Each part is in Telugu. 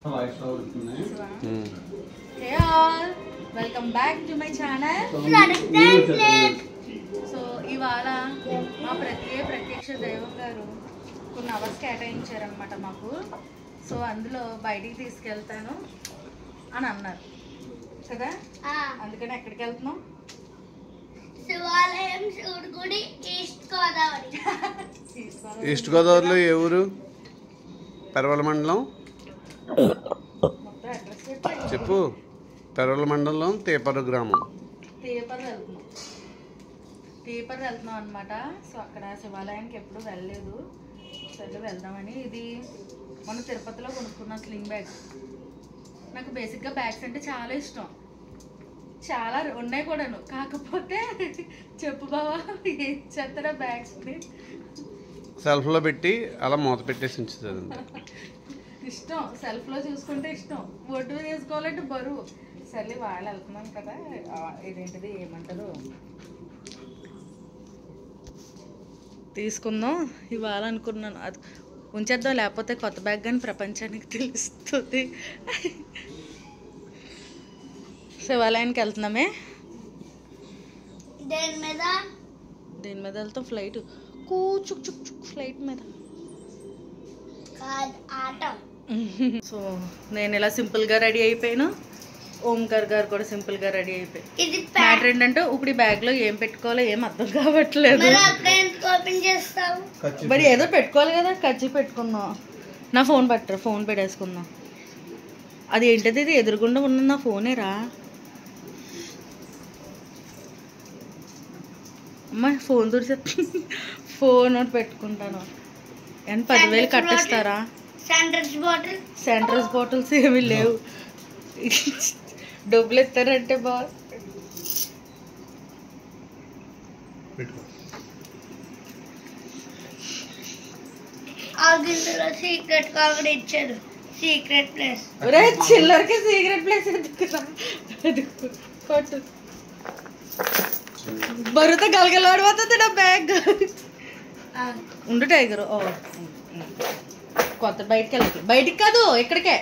Hey all, welcome back to my channel. So ఇవాళ మా ప్రత్యక్ష దైవం గారు కొన్ని అవర్స్ కేటాయించారనమాట మాకు. సో అందులో బయటికి తీసుకెళ్తాను అని అన్నారు కదా, అందుకని ఎక్కడికి వెళ్తున్నాం? శివాలయం శివుడి ఈస్ట్ గోదావరి. ఈస్ట్ గోదావరిలో ఏ ఊరు? పెరవల మండలం చెప్పు. పెరవల మండలం తేపర్రు గ్రామం. తేపర్రు వెళ్తున్నాం అనమాట. సో అక్కడ శివాలయానికి ఎప్పుడు వెళ్ళలేదు, సరే వెళ్దామని. ఇది మొన్న తిరుపతిలో కొనుక్కున్న స్లింగ్ బ్యాగ్. నాకు బేసిక్గా బ్యాగ్స్ అంటే చాలా ఇష్టం, చాలా ఉన్నాయి కూడాను. కాకపోతే చెప్పు బావా, ఏం చేస్తారా బ్యాగ్స్ని సెల్ఫ్లో పెట్టి అలా మూత పెట్టేసి ఉంచుతుంది. ఇష్టం, సెల్ఫ్లో చూసుకుంటే ఇష్టం, ఒడ్డు వేసుకోవాలంటే బరువు. సర్లే వాళ్ళు వెళ్తున్నాం కదా, ఇదేంటిది ఏమంటారు తీసుకుందాం ఇవాళ అనుకున్నాను. అది ఉంచేద్దాం, లేకపోతే కొత్త బ్యాగ్ కానీ ప్రపంచానికి తెలుస్తుంది. శివాలయానికి వెళ్తున్నామే. దేని మీద వెళ్తాం? ఫ్లైట్ కూచుక్ చుక్ చుక్ ఫ్లైట్ మీద. సో నేను ఇలా సింపుల్గా రెడీ అయిపోయాను, ఓంకార్ గారు కూడా సింపుల్గా రెడీ అయిపోయాయి. మ్యాటర్ ఏంటంటే ఇప్పుడు ఈ బ్యాగ్లో ఏం పెట్టుకోవాలో ఏం అర్థం కావట్లేదు. మరి ఏదో పెట్టుకోవాలి కదా, కజ్జి పెట్టుకుందాం. నా ఫోన్ పట్టరా, ఫోన్ పెట్టేసుకుందాం. అది ఏంటది, ఇది ఎదురుగుండా ఉన్న నా ఫోనేరా. అమ్మా ఫోన్ దూరిసేస్తా. ఫోన్ ఒకటి పెట్టుకుంటాను. అండ్ 10,000 కట్టిస్తారా? సెంట్రస్ బాటిల్స్ ఏమీ లేవు, డబ్బులు ఇస్తారంటే బాగా. సీక్రెట్ కాకుండా ఇచ్చారు, సీక్రెట్ ప్లేస్. చిల్లరకి సీక్రెట్ ప్లేస్ ఎందుకురా? కొట్టు, బరువుతో గలగలాడిపోతుంది నా బ్యాగ్. ఉండు టైగరు. కొత్త బయటికి కాదు, ఇక్కడికే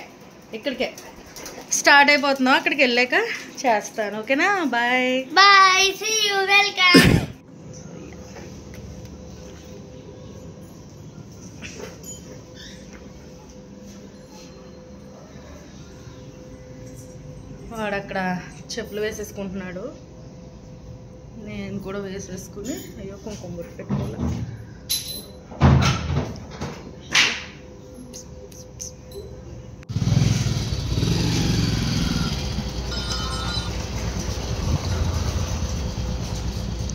స్టార్ట్ అయిపోతున్నాం. అక్కడికి వెళ్ళాక చేస్తాను, ఓకేనా? Bye bye, see you, welcome. వాడు అక్కడ చెప్పులు వేసేసుకుంటున్నాడు, నేను కూడా వేసేసుకుని అయ్యో కుంకుమ బొట్టు పెట్టుకోవాలి.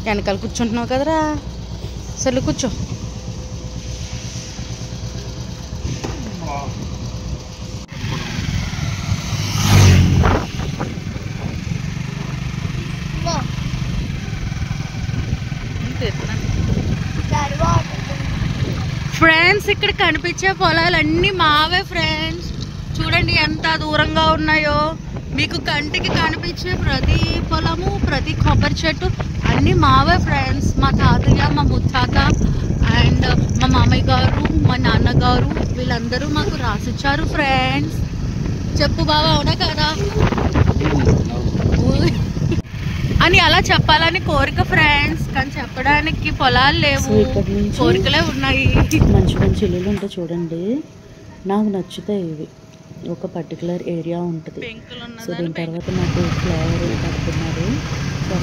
వెనకాల కూర్చుంటున్నావు కదరా, సర్లు కూర్చో. ఫ్రెండ్స్ ఇక్కడ కనిపించే పొలాలన్నీ మావే ఫ్రెండ్స్. చూడండి ఎంత దూరంగా ఉన్నాయో. మీకు కంటికి కనిపించే ప్రతి పొలము, ప్రతి కొబ్బరి చెట్టు అన్నీ మావే ఫ్రెండ్స్. మా తాతయ్య, మా ముత్తాత అండ్ మా మామయ్య గారు, మా నాన్నగారు వీళ్ళందరూ మాకు రాసిచ్చారు ఫ్రెండ్స్. చెప్పు బావా, అవునా కదా అని అలా చెప్పాలని కోరిక ఫ్రెండ్స్, కానీ చెప్పడానికి పొలాలు లేవు, కోరికలే ఉన్నాయి. మంచి మంచి ఇల్లులు ఉంటాయి చూడండి, నాకు నచ్చుతాయి ఇవి. ఒక పర్టికులర్ ఏరియా ఉంటుంది. సో దీని తర్వాత నాకు ఫ్లవర్ కడుతున్నారు. సో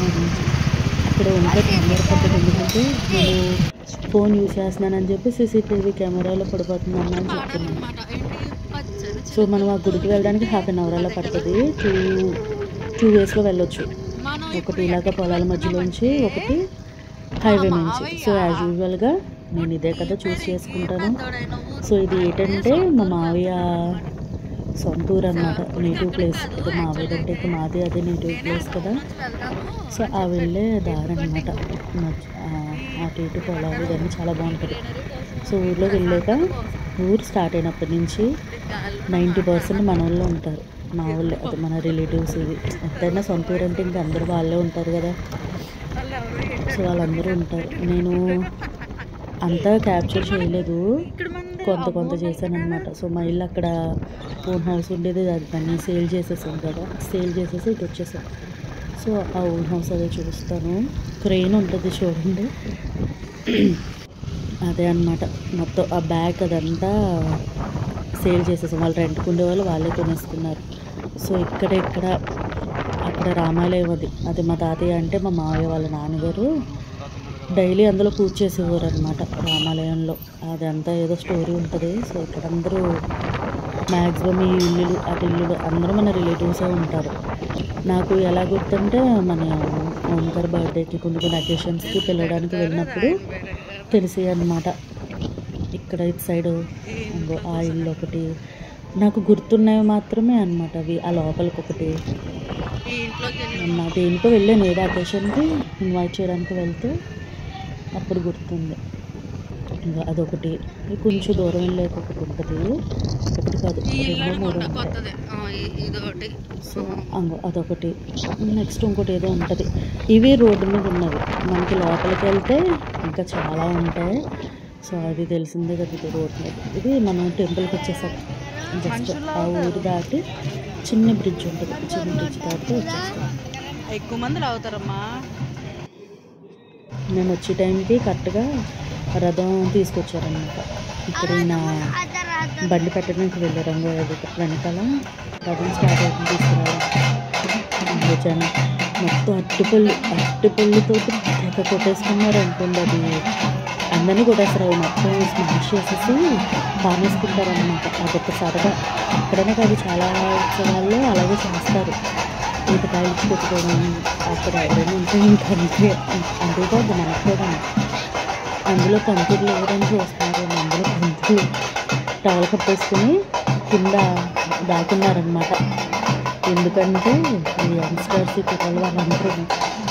అక్కడ ఉంటే తొందర పద్ధతి, ఎందుకంటే నేను ఫోన్ యూజ్ చేస్తున్నానని చెప్పి సీసీటీవీ కెమెరాలో పడిపోతున్నాను అని చెప్తున్నాను. సో మనం ఆ గుడికి వెళ్ళడానికి 1/2 అవర్ అలా పడుతుంది. టూ వేస్లో వెళ్ళొచ్చు, ఒకటి ఇలాగ పొలాల మధ్యలోంచి, ఒకటి హైవే నుంచి. సో యాజ్ యూజువల్గా నేను ఇదే కదా చూస్ చేసుకుంటాను. సో ఇది ఏంటంటే మా మావయ్య సొంత ఊరు అనమాట, నేటివ్ ప్లేస్. ఇది మావయ్య అంటే ఇక మాది అదే నేటివ్ ప్లేస్ కదా. సో ఆ వెళ్ళే దారి అనమాట, అటు ఇటు పొలాలు ఇవన్నీ చాలా బాగుంటుంది. సో ఊర్లో వెళ్ళాక, ఊరు స్టార్ట్ అయినప్పటి నుంచి 90% మన వాళ్ళు ఉంటారు, మా వాళ్ళే, అది మన రిలేటివ్స్. ఇది ఎంతైనా సొంత ఊరు అంటే ఇంకా అందరూ వాళ్ళే ఉంటారు కదా. సో వాళ్ళందరూ ఉంటారు. నేను అంతా క్యాప్చర్ చేయలేదు, కొంత చేశాను అనమాట. సో మా ఇల్లు అక్కడ ఓన్ హౌస్ ఉండేది, అది దాన్ని సేల్ చేసేసాం కదా, సేల్ చేసేసి ఇటు వచ్చేసాం. సో ఆ ఓన్ హౌస్ అదే చూస్తాను. క్రెయిన్ ఉంటుంది చూడండి, అదే అనమాట. మొత్తం ఆ బ్యాగ్ అదంతా సేల్ చేసేసాం. వాళ్ళు రెంట్కి ఉండేవాళ్ళు వాళ్ళే కొనేసుకున్నారు. సో ఇక్కడ అక్కడ రామాలయం అది మా తాతయ్య అంటే మా మావయ్య వాళ్ళ నాన్నగారు డైలీ అందులో పూజ చేసేవారు అనమాట రామాలయంలో. అదంతా ఏదో స్టోరీ ఉంటుంది. సో ఇక్కడ అందరూ మ్యాక్సిమం ఈ ఇల్లులు ఇల్లులు అందరూ మన రిలేటివ్సే ఉంటారు. నాకు ఎలా గుర్తుంటే మన ఓంకార్ బర్త్డేకి కొన్ని అకేషన్స్కి పిలవడానికి వెళ్ళినప్పుడు తెలిసి అన్నమాట. ఇక్కడ ఇటు సైడు ఆ ఇల్లు ఒకటి నాకు గుర్తున్నవి మాత్రమే అన్నమాట. అవి ఆ లోపలికి ఒకటి దేనికో వెళ్ళాను, ఏదో అకేషన్కి ఇన్వైట్ చేయడానికి వెళ్తే అప్పుడు గుర్తుంది. ఇంకా అదొకటి, కొంచెం దూరం వెళ్ళాక ఒకటి ఉంటుంది, ఒకటి కాదు 2-3 ఉంటాయి. సో అదొకటి, నెక్స్ట్ ఇంకోటి ఏదో ఉంటుంది. ఇవి రోడ్డు మీద ఉన్నవి. మనకి లోపలికి వెళ్తే ఇంకా చాలా ఉంటాయి. సో అది తెలిసిందే కదా, ఇది రోడ్ మీద. ఇది మనం టెంపుల్కి వచ్చేసాం. జస్ట్ ఆ ఊరు దాటి చిన్న బ్రిడ్జ్ ఉంటుంది, చిన్న బ్రిడ్జ్ దాటి వచ్చేస్తాం. ఎక్కువ మంది అవుతారమ్మా. మేము వచ్చే టైంకి కరెక్ట్గా రథం తీసుకొచ్చారనమాట. ఇక్కడ నా బండి పెట్టడానికి వెళ్ళారు వెనకాల రథం స్టార్ట్ అవుతుంది తీసుకురావడం. వచ్చాను మొత్తం అట్టిపళ్ళుతో తెగ కొట్టేసుకున్నారు అనుకోండి. అది అందరినీ కొట్టేస్తారు, మొత్తం స్మాష్ చేసేసి బానేసుకుంటారనమాట. అదొక సరదా. ఎక్కడైనా కాదు, చాలా ఉత్సవాల్లో అలాగే చేస్తారు. ఈతకాయలు పెట్టుకోవడం అక్కడ ఎవరైనా ఉంటే ఇంకా అంతేకాదు మనకు కూడా. అందులో పంతులు ఎవరైనా చూస్తున్నారు, అందులో పంతులు టవల్ కప్పేసుకుని కింద దాక్కున్నారనమాట. ఎందుకంటే ఈ యంగ్స్టర్స్ పిల్లలు వాళ్ళందరూ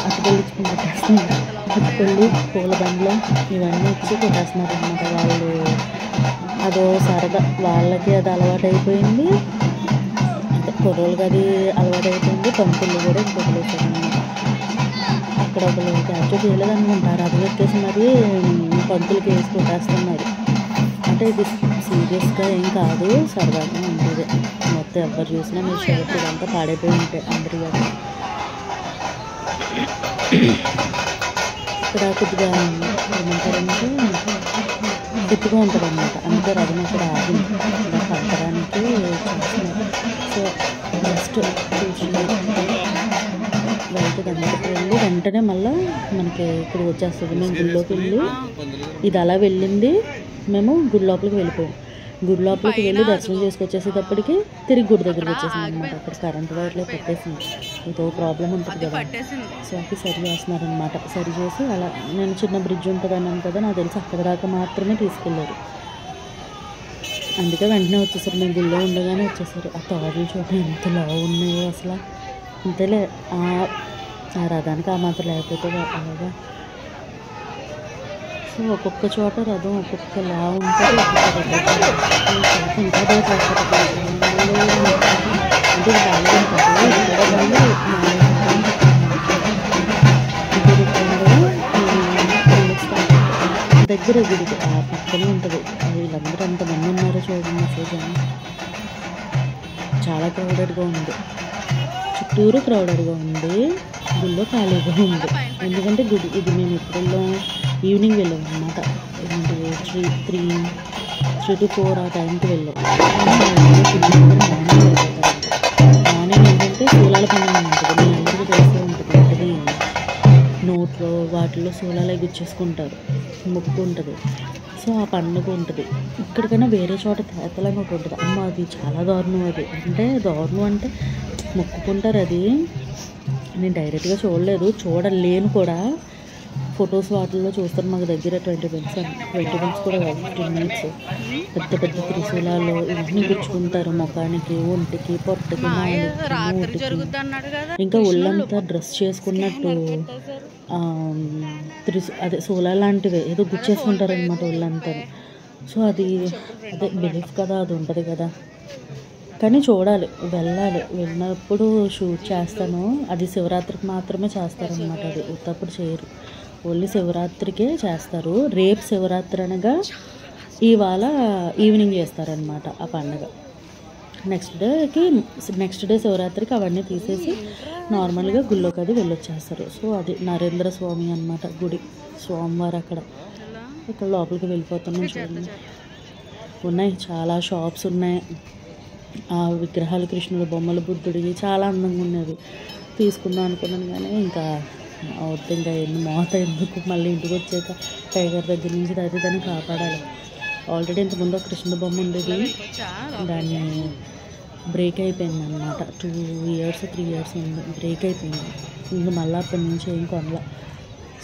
అటుకెళ్ళి కొట్టేస్తున్నారు. అటుకెళ్ళి పూల బండ్లు ఇవన్నీ ఇచ్చి కొట్టేస్తున్నారు అనమాట. వాళ్ళు అదో సరదా, వాళ్ళకి అది అలవాటు అయిపోయింది, కుర్రోళ్ళకి అది అలవాటు అయిపోయింది. పంతులు కూడా ఇంకొకలేసారు అనమాట. అక్కడ ఒకరు క్యాప్చర్ చేయలేదనుకుంటారు, అది ఎక్కేసి మరి పంతులకి వేసి కొట్టేస్తున్నారు. అంటే ఇది సీరియస్గా ఏం కాదు, సరదాగా ఉంటుంది. మొత్తం ఎవరు చూసినా మీ షర్ట్ ఇదంతా పాడైపోయి ఉంటాయి అందరి దగ్గర. ఇక్కడ కొద్దిగా ఏమంటారంటే గట్టిగా ఉంటుంది అన్నమాట. అంతే రథం అక్కడ ఆగింది, ఇలా పట్టడానికి చేస్తున్నారు. సో జస్ట్ వెళ్తే దగ్గరికి వెళ్ళి వెంటనే మళ్ళీ మనకి ఇక్కడ వచ్చేస్తుంది. మేము గుడిలోకి వెళ్ళి ఇది అలా వెళ్ళింది, మేము గుడి లోపలికి వెళ్ళిపోయాం. గుడి లోపలికి వెళ్ళి దర్శనం చేసుకొచ్చేసేటప్పటికి తిరిగి గుడి దగ్గరికి వచ్చేసింది అనమాట. అక్కడ కరెంట్ వైర్లో పెట్టేసింది, ఇదో ప్రాబ్లం ఉంటుంది కదా. సో అది సరి చేస్తున్నారనమాట. సరి చేసి అలా నేను చిన్న బ్రిడ్జ్ ఉంటుంది అన్నాను కదా, నాకు తెలిసి అక్కడ దాకా మాత్రమే తీసుకెళ్ళారు. అందుకే వెంటనే వచ్చేసారు. మేము గుళ్ళో ఉండగానే వచ్చేసారు. ఆ తాడులు చూడండి ఎంత లావు ఉన్నాయో అసలు. అంతేలే ఆ రథానికి ఆ మాత్రం లేకపోతే అలాగా. సో ఒక్కొక్క చోట రథం ఒక్కొక్కలా ఉంటుంది, ఇంకా బాగా చేస్తారు. అంటే బాగా దగ్గర గుడి ఆ పక్కనే ఉంటుంది. వీళ్ళందరూ ఎంతమంది ఉన్నారో చూడండి. అసలు చాలా క్రౌడెడ్గా ఉంది, చుట్టూరు క్రౌడెడ్గా ఉంది. గుళ్ళో ఖాళీగా ఉంది. ఎందుకంటే గుడి ఇది మేము ఎప్పుడు వెళ్ళాం, ఈవినింగ్ వెళ్ళాం అన్నమాట. 3 to 4 ఆ టైంకి వెళ్ళాం. మార్నింగ్ ఏంటంటే శూలాల పండుగ ఉంటుంది, మీ అందరికీ తెలిసే ఉంటుంది. అది నోట్లో వాటిల్లో శూలాలు గుచ్చేసుకుంటారు, మొక్కు ఉంటుంది. సో ఆ పండుగ ఉంటుంది. ఇక్కడికైనా వేరే చోట తేతలని ఒకటి ఉంటుంది. అమ్మ అది చాలా దారుణం. అది అంటే దారుణం అంటే మొక్కుకుంటారు. అది నేను డైరెక్ట్గా చూడలేను కూడా. ఫొటోస్ వాటిల్లో చూస్తాను. మాకు దగ్గర 20 minutes కూడా కాదు, 15 minutes పెద్ద పెద్ద త్రిశూలాలు ఇవన్నీ గుచ్చుకుంటారు ముఖానికి, ఒంటికి, పొట్టకి, ఇంకా ఒళ్ళంతా డ్రెస్ చేసుకున్నట్టు అదే శూలాలు లాంటివి ఏదో గుచ్చేసుకుంటారు అనమాట ఒళ్ళంతా. సో అది అదే బిలీఫ్ కదా, అది ఉంటుంది కదా. కానీ చూడాలి, వెళ్ళాలి. వెళ్ళినప్పుడు షూట్ చేస్తాను. అది శివరాత్రికి మాత్రమే చేస్తారనమాట. అది ఉత్తప్పుడు చేయరు, ఓన్లీ శివరాత్రికే చేస్తారు. రేపు శివరాత్రి అనగా ఇవాళ ఈవినింగ్ చేస్తారనమాట ఆ పండుగ. నెక్స్ట్ డే శివరాత్రికి అవన్నీ తీసేసి నార్మల్గా గుళ్ళోకి అది వెళ్ళొచ్చేస్తారు. సో అది నరేంద్ర స్వామి అన్నమాట గుడి, స్వామివారు అక్కడ. ఇక్కడ లోపలికి వెళ్ళిపోతున్నాం చూడండి. ఉన్నాయి చాలా షాప్స్ ఉన్నాయి. ఆ విగ్రహాలు, కృష్ణుడు బొమ్మలు, బుద్ధుడివి చాలా అందంగా ఉన్నవి. తీసుకుందాం అనుకున్నాను కానీ ఇంకా వద్దు, ఇంకా ఎన్ని మోత ఎందుకు, మళ్ళీ ఇంటికి వచ్చాక టైగర్ దగ్గర నుంచి అయితే దాన్ని కాపాడాలి. ఆల్రెడీ ఇంతకుముందు ఒక కృష్ణుడు బొమ్మ ఉండేది, దాన్ని బ్రేక్ అయిపోయింది అనమాట. 2 years 3 years ఉంది, బ్రేక్ అయిపోయింది. ఇంక మళ్ళీ అప్పటి నుంచి ఏం కొనలా.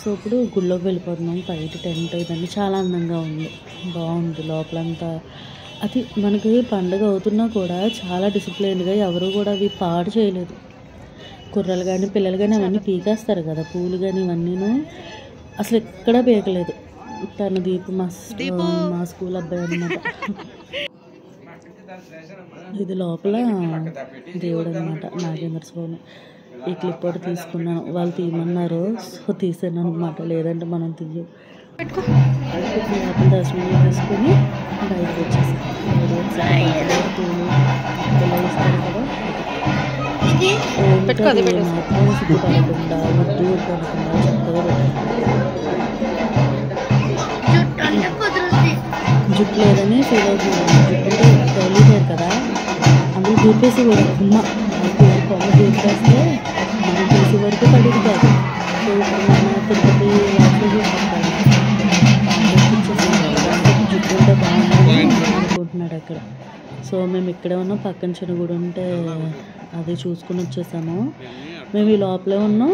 సో ఇప్పుడు గుళ్ళోకి వెళ్ళిపోతున్నాం. బయట టెంట్ ఇవన్నీ చాలా అందంగా ఉంది, బాగుంది లోపలంతా. అది మనకి పండుగ అవుతున్నా కూడా చాలా డిసిప్లైన్గా ఎవరు కూడా అవి పాడు చేయలేదు. కుర్రలు కానీ పిల్లలు కానీ అవన్నీ పీకేస్తారు కదా, పూలు కానీ ఇవన్నీను అసలు ఎక్కడా పీకలేదు. తను దీపు మా స్కూల్ అబ్బాయి అన్నమాట. ఇది లోపల దేవుడు అనమాట, నాగేంద్ర స్వామి. ఈ క్లిప్ కూడా తీసుకున్నాను, వాళ్ళు తీయమన్నారు సో తీసాను అనమాట, లేదంటే మనం తీయం. దర్శనం చేసుకుని బయటకు వచ్చేసి ఇస్తారు కదా, మాత్రం సిగ్గుపడకుండా వద్దు అనుకుండా చక్కగా జుట్టు లేదని ఫీల్ అవుతుంది. జుట్టు డైలీ హెయిర్ కదా, అందులో దూపేసి కూడా అమ్మ కొమ్మ దూపేస్తే మనం చేసే వరకు పడేది కాదు. సో ఇప్పుడు మన తిరుపతి జుట్టు ఉంటే బాగుందని అనుకుంటున్నాడు అక్కడ. సో మేము ఇక్కడే ఉన్నాం, పక్కన చిన్న గుడి ఉంటే అది చూసుకుని వచ్చేసాము. మేము ఈ లోపలే ఉన్నాం,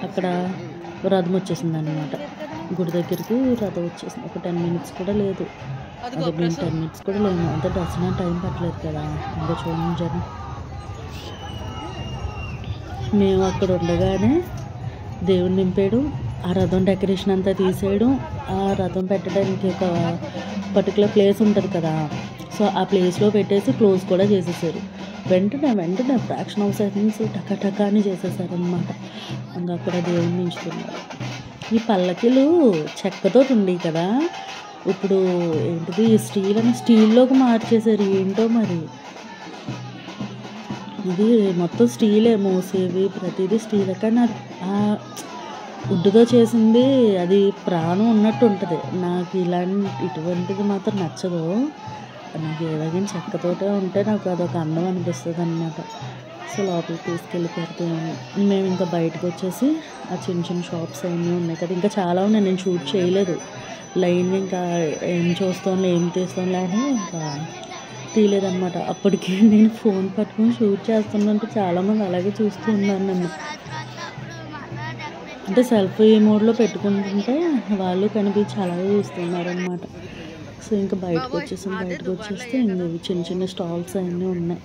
అక్కడ రథం వచ్చేసింది అనమాట. గుడి దగ్గరికి రథం వచ్చేసింది. ఒక 10 minutes కూడా లేదు, అది మేము 10 minutes కూడా లేదు. అంత దర్శనం టైం పట్టలేదు కదా. ఇంకా చూడండి జనం. మేము అక్కడ ఉండగానే దేవుడు నింపాడు, ఆ రథం డెకరేషన్ అంతా తీసేయడం. ఆ రథం పెట్టడానికి ఒక పర్టికులర్ ప్లేస్ ఉంటుంది కదా, సో ఆ ప్లేస్లో పెట్టేసి క్లోజ్ కూడా చేసేసారు. వెంటనే ఫ్రాక్షన్ ఆఫ్ సెకండ్స్ టకా అని చేసేసారు అనమాట. ఇంకా అక్కడ దేవుడిని నించుతున్నారు. ఈ పల్లకిలు చెక్కతో ఉండేవి కదా, ఇప్పుడు ఏంటిది స్టీల్లోకి మార్చేసారు. ఏంటో మరి ఇది మొత్తం స్టీలే, మోసేవి ప్రతిదీ స్టీలే. కానీ వుడ్తో చేసింది అది ప్రాణం ఉన్నట్టు ఉంటుంది. నాకు ఇటువంటిది మాత్రం నచ్చదు. నాకు ఏదైనా చెక్కతోటే ఉంటే నాకు అదొక అందం అనిపిస్తుంది అనమాట. సో లోపలికి తీసుకెళ్ళిపోతే మేము ఇంకా బయటకు వచ్చేసి ఆ చిన్న షాప్స్ అవన్నీ ఉన్నాయి కదా, ఇంకా చాలా ఉన్నాయి. నేను షూట్ చేయలేదు, లైన్ ఇంకా ఏం చూస్తాను ఏం తీస్తాను అని ఇంకా తీయలేదన్నమాట. అప్పటికి నేను ఫోన్ పట్టుకొని షూట్ చేస్తున్నట్టు చాలామంది అలాగే చూస్తూ ఉన్నాను నన్ను. అంటే సెల్ఫీ మోడ్లో పెట్టుకుంటుంటే వాళ్ళు కనిపించి అలాగే చూస్తున్నారనమాట. సో ఇంకా బయటకు వచ్చేస్తే ఇంకా చిన్న స్టాల్స్ అవన్నీ ఉన్నాయి.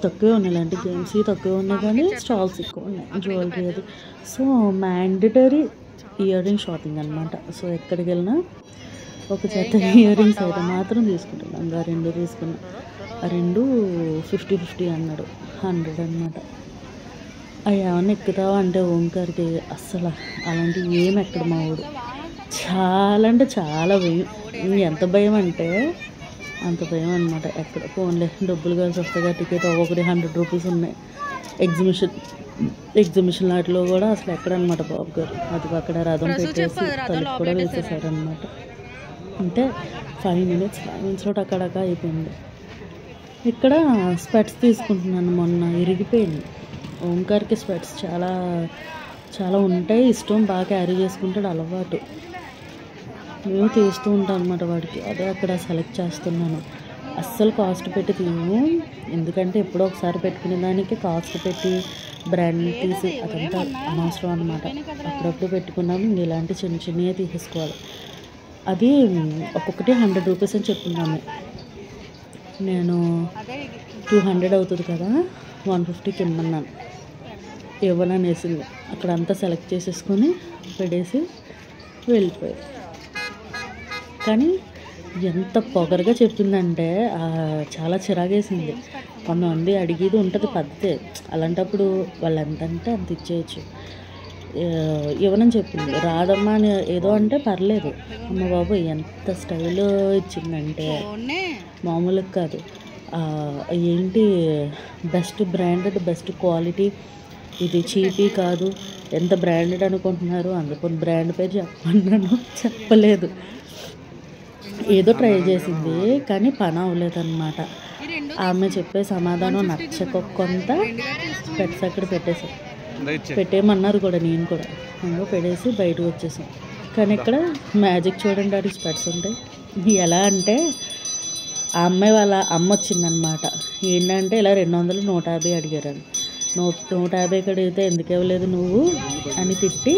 తక్కువే ఉన్నాయి, ఇలాంటి గేమ్స్ తక్కువ ఉన్నాయి కానీ స్టాల్స్ ఎక్కువ ఉన్నాయి, జ్యువెలరీ అది. So mandatory ear ring shopping అనమాట. సో ఎక్కడికి వెళ్ళినా ఒక చేత ఇయర్ రింగ్స్ అయితే మాత్రం తీసుకుంటున్నాం. ఇంకా 2 తీసుకున్నాం. ఆ 2 50-50 అన్నాడు, 100 అనమాట. అవి ఏమన్నా ఎక్కుతావా అంటే ఓంకార్కి అస్సలు అలాంటివి ఏమి ఎక్కడ మా ఊడు. చాలా అంటే చాలా భయం. ఎంత భయం అంటే అంత భయం అనమాట. ఎక్కడ ఫోన్లే డబ్బులు కలిసి వస్తాయి, టికెట్ ఒక్కొక్కటి 100 రూపీస్ ఉన్నాయి. ఎగ్జిబిషన్ వాటిలో కూడా అసలు ఎక్కడనమాట బాబు గారు. అది అక్కడ రథం పెట్టేసి తలుపు కూడా వేసేసారనమాట. అంటే 5 minutes అక్కడక్క అయిపోయింది. ఇక్కడ స్పెట్స్ తీసుకుంటున్నాను, మొన్న ఇరిగిపోయింది. ఓంకార్కి స్పెట్స్ చాలా ఉంటాయి, ఇష్టం, బాగా క్యారీ చేసుకుంటాడు, అలవాటు. మేము తీస్తూ ఉంటాం అనమాట వాడికి. అదే అక్కడ సెలెక్ట్ చేస్తున్నాను. అస్సలు కాస్ట్ పెట్టి తీయము, ఎందుకంటే ఎప్పుడో ఒకసారి పెట్టుకునే దానికి కాస్ట్ పెట్టి బ్రాండ్ తీసి అదంతా అనవసరం అనమాట. అప్పుడప్పుడు పెట్టుకున్నాము, ఇలాంటి చిన్నవే తీసేసుకోవాలి. అది ఒక్కొక్కటి 100 రూపీస్ అని చెప్తున్నాము. నేను 200 అవుతుంది కదా, 150కి ఇమ్మన్నాను. ఇవ్వనని వేసింది. అక్కడంతా సెలెక్ట్ చేసేసుకొని పెట్టేసి వెళ్ళిపోయి. కానీ ఎంత పొగరుగా చెప్పిందంటే చాలా చిరాగేసింది. కొంతమంది అడిగేది ఉంటుంది పద్ధతి, అలాంటప్పుడు వాళ్ళు ఎంతంటే అంత ఇచ్చేయచ్చు. ఇవ్వనని చెప్పింది. రాదమ్మా అని ఏదో అంటే పర్లేదు. అమ్మ బాబు ఎంత స్టైల్ ఇచ్చిందంటే మామూలుగా కాదు. ఏంటి బెస్ట్ బ్రాండెడ్, బెస్ట్ క్వాలిటీ, ఇది చీపీ కాదు. ఎంత బ్రాండెడ్ అనుకుంటున్నారు, అందుకని బ్రాండ్ పేరు చెప్పన్నాను, చెప్పలేదు. ఏదో ట్రై చేసింది కానీ పని అవ్వలేదన్నమాట. ఆమె చెప్పే సమాధానం నచ్చక కొంత స్పెట్స్ అక్కడ పెట్టేయమన్నారు కూడా. నేను కూడా అందులో పెట్టేసి బయటకు వచ్చేసాం. కానీ ఇక్కడ మ్యాజిక్ చూడండి, వాటికి స్పెట్స్ ఉంటాయి. ఎలా అంటే ఆ అమ్మాయి వాళ్ళ అమ్మ వచ్చిందనమాట. ఏంటంటే ఇలా 200 150 అడిగారని. 150 అడిగితే ఎందుకు ఇవ్వలేదు నువ్వు అని తిట్టి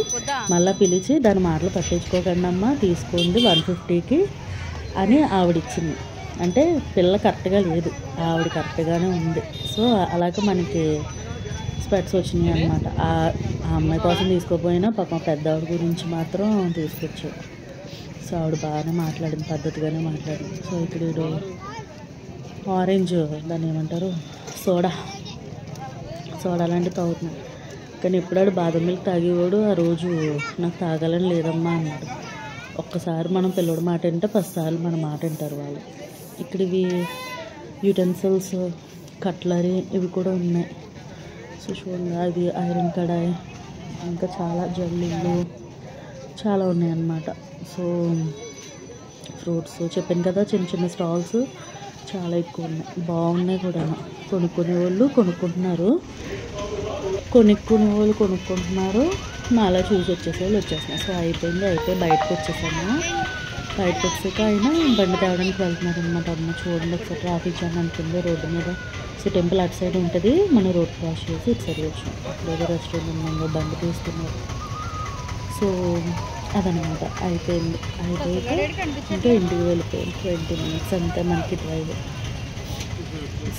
మళ్ళీ పిలిచి దాని మాటలు పట్టించుకోకండి అమ్మ, తీసుకోండి 150కి అని ఆవిడిచ్చింది. అంటే పిల్ల కరెక్ట్గా లేదు, ఆవిడ కరెక్ట్గానే ఉంది. సో అలాగే మనకి స్పెట్స్ వచ్చినాయి అనమాట. ఆ అమ్మాయి కోసం తీసుకోపోయినా పాపం పెద్దవాడి గురించి మాత్రం తీసుకొచ్చాడు. సో ఆవిడ బాగానే మాట్లాడింది, పద్ధతిగానే మాట్లాడింది. సో ఇక్కడ వీడు ఆరెంజ్, దాన్ని ఏమంటారు, సోడా లాంటివి తాగుతున్నాడు. కానీ ఎప్పుడాడు బాదం మిల్క్ తాగేవాడు. ఆ రోజు నాకు తాగాలని లేదమ్మా అన్నాడు. ఒక్కసారి మనం పిల్లడి మాట వింటే 10 సార్లు మన మాట వింటారు వాళ్ళు. ఇక్కడ ఇవి యూటెన్సిల్స్, కట్లరీ ఇవి కూడా ఉన్నాయి. సో చూడండి, అది ఐరన్ కడాయి, ఇంకా చాలా జల్లీలు చాలా ఉన్నాయన్నమాట. సో ఫ్రూట్స్ చెప్పాను కదా, చిన్న చిన్న స్టాల్స్ చాలా ఎక్కువ ఉన్నాయి, బాగున్నాయి కూడా. కొనుక్కునే వాళ్ళు కొనుక్కుంటున్నారు, అలా చూసి వచ్చేసేవాళ్ళు వచ్చేస్తున్నారు. సో అయిపోయి బయటకు వచ్చేసాము. బయటకు వచ్చాక ఆయన బండి తేవడానికి వెళ్తున్నారు అనమాట. అమ్మ చూడండి ఒకసారి ట్రాఫిక్ జామ్ అనుకుంది రోడ్డు మీద. సో టెంపుల్ అటు సైడ్ ఉంటుంది, మనం రోడ్ క్రాస్ చేసి ఇటు సైడ్ వచ్చాం. అక్కడేదో రెస్టారెంట్ ఉందో బండి తీస్తున్నారు. సో అదనమాట. అయిపోయాక ఇంకా ఇంటికి వెళ్ళిపోయాం. 20 minutes అంతే మనకి డ్రైవ్.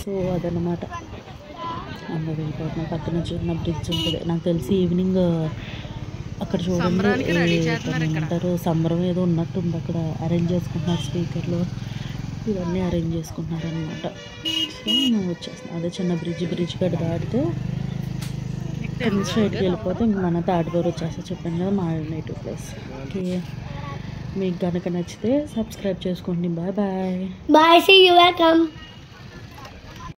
సో అదనమాట. అందరూ వెళ్ళిపోతున్నాం. పక్కన చిన్న బ్రిడ్జ్ ఉంటుంది. నాకు తెలిసి ఈవినింగ్ అక్కడ చూడండి ఏమంటారు, సంబరం ఏదో ఉన్నట్టుంది. అక్కడ అరేంజ్ చేసుకుంటున్నారు, స్పీకర్లు ఇవన్నీ అరేంజ్ చేసుకుంటున్నారు అనమాట. సో మేము వచ్చేస్తున్నాం. అదే చిన్న బ్రిడ్జ్ గడ్డ దాటితే స్ట్రైట్కి వెళ్ళిపోతే ఇంక మన తాటిపూర్ వచ్చేస్తా. చెప్పాను కదా మా నేటివ్ ప్లేస్. ఓకే, మీకు కనుక నచ్చితే సబ్స్క్రైబ్ చేసుకోండి. Bye. Bye, see you, welcome.